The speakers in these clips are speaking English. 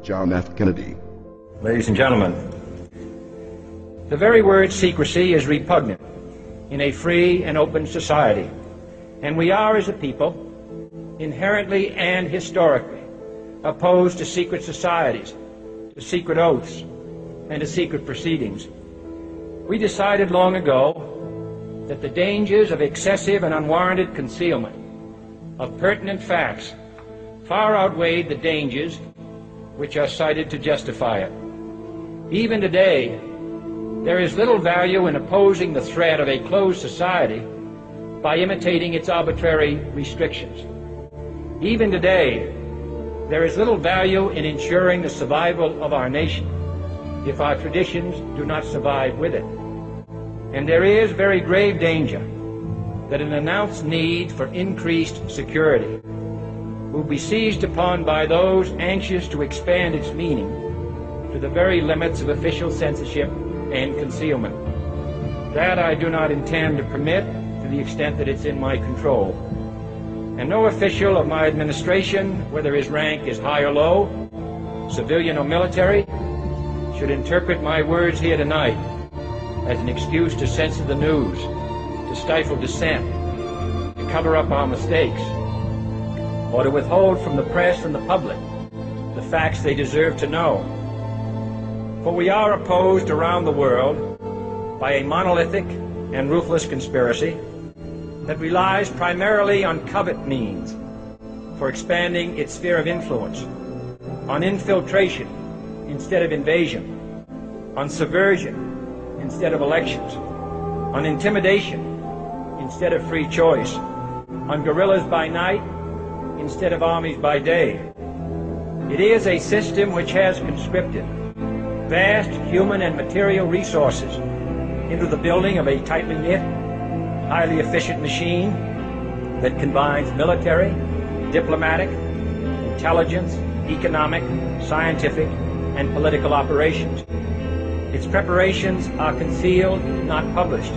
John F. Kennedy. Ladies and gentlemen, the very word secrecy is repugnant in a free and open society, and we are, as a people, inherently and historically opposed to secret societies, to secret oaths, and to secret proceedings. We decided long ago that the dangers of excessive and unwarranted concealment of pertinent facts far outweighed the dangers which are cited to justify it. Even today, there is little value in opposing the threat of a closed society by imitating its arbitrary restrictions. Even today, there is little value in ensuring the survival of our nation if our traditions do not survive with it. And there is very grave danger that an announced need for increased security will be seized upon by those anxious to expand its meaning to the very limits of official censorship and concealment. That I do not intend to permit to the extent that it's in my control. And no official of my administration, whether his rank is high or low, civilian or military, should interpret my words here tonight as an excuse to censor the news, to stifle dissent, to cover up our mistakes, or to withhold from the press and the public the facts they deserve to know. For we are opposed around the world by a monolithic and ruthless conspiracy that relies primarily on covert means for expanding its sphere of influence, on infiltration instead of invasion, on subversion instead of elections, on intimidation instead of free choice, on guerrillas by night instead of armies by day. It is a system which has conscripted vast human and material resources into the building of a tightly knit, highly efficient machine that combines military, diplomatic, intelligence, economic, scientific, and political operations. Its preparations are concealed, not published.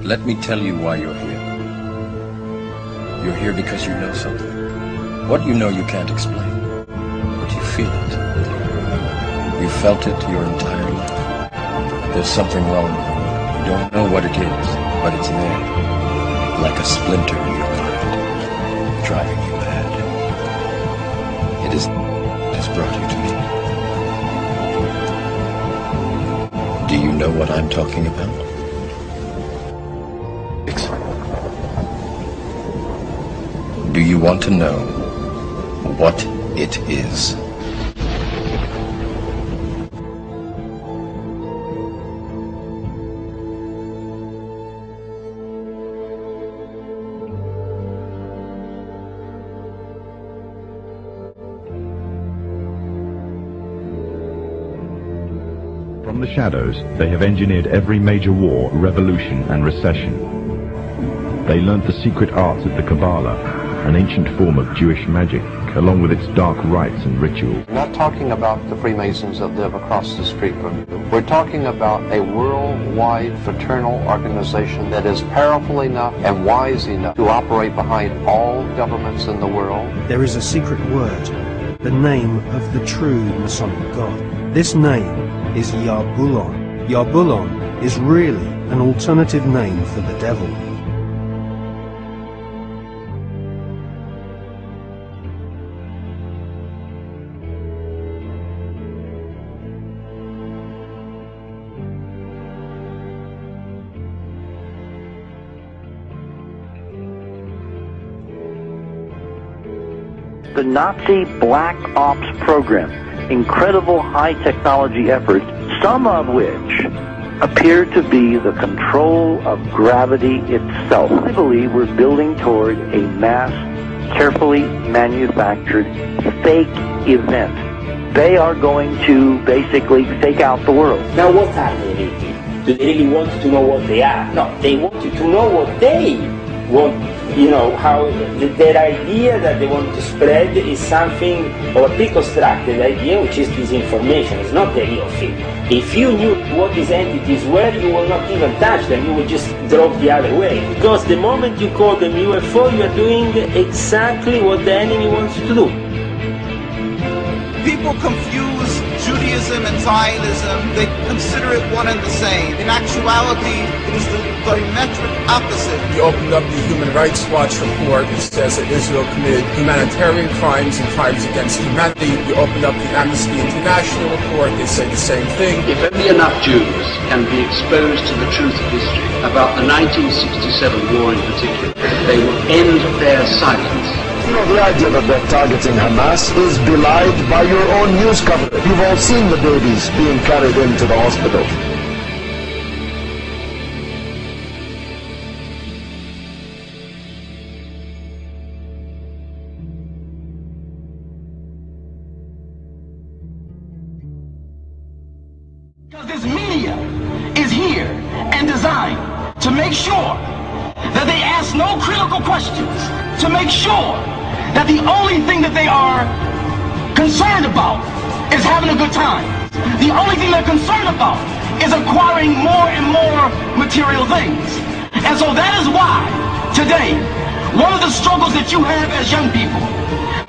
Let me tell you why you're here. You're here because you know something. What you know you can't explain, but you feel it. You felt it your entire life. There's something wrong with you. You don't know what it is, but it's there, like a splinter in your mind, driving you mad. It is has brought you to me. Do you know what I'm talking about? Do you want to know what it is? From the shadows, they have engineered every major war, revolution, and recession. They learnt the secret arts of the Kabbalah, an ancient form of Jewish magic, along with its dark rites and rituals. We're not talking about the Freemasons that live across the street from you. We're talking about a worldwide fraternal organization that is powerful enough and wise enough to operate behind all governments in the world. There is a secret word, the name of the true Masonic God. This name is Yarbulon. Yarbulon is really an alternative name for the devil. the Nazi Black Ops program. Incredible high technology efforts, some of which appear to be the control of gravity itself. I believe we're building toward a mass, carefully manufactured fake event. They are going to basically fake out the world. Now what are they really? Do they really want to know what they are? No, they want you to know what they want, you know, how their idea that they want to spread is something of a pre-constructed idea, which is disinformation. It's not the real thing. If you knew what these entities were, you will not even touch them. You will just drop the other way. Because the moment you call them UFO, you are doing exactly what the enemy wants you to do. People confuse Judaism and Zionism. They consider it one and the same. In actuality, it is the diametric opposite. You opened up the Human Rights Watch report, which says that Israel committed humanitarian crimes and crimes against humanity. You opened up the Amnesty International report, they say the same thing. If only enough Jews can be exposed to the truth of history about the 1967 war in particular, they will end their silence. You know, the idea that they're targeting Hamas is belied by your own news coverage. You've all seen the babies being carried into the hospital. Because this media is here and designed to make sure that they ask no critical questions, to make sure that the only thing that they are concerned about is having a good time. The only thing they're concerned about is acquiring more and more material things. And so that is why today, one of the struggles that you have as young people,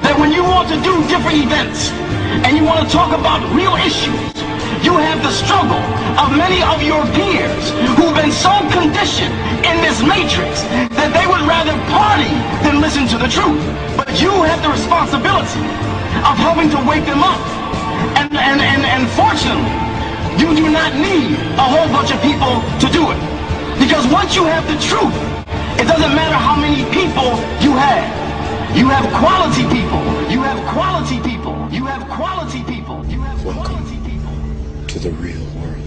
that when you want to do different events and you want to talk about real issues, you have the struggle of many of your peers who've been so conditioned in this matrix that they would rather party than listen to the truth. But you have the responsibility of helping to wake them up. And fortunately, you do not need a whole bunch of people to do it. Because once you have the truth, it doesn't matter how many people you have. You have quality people. You have quality people. You have quality people. You have quality people. To the real world.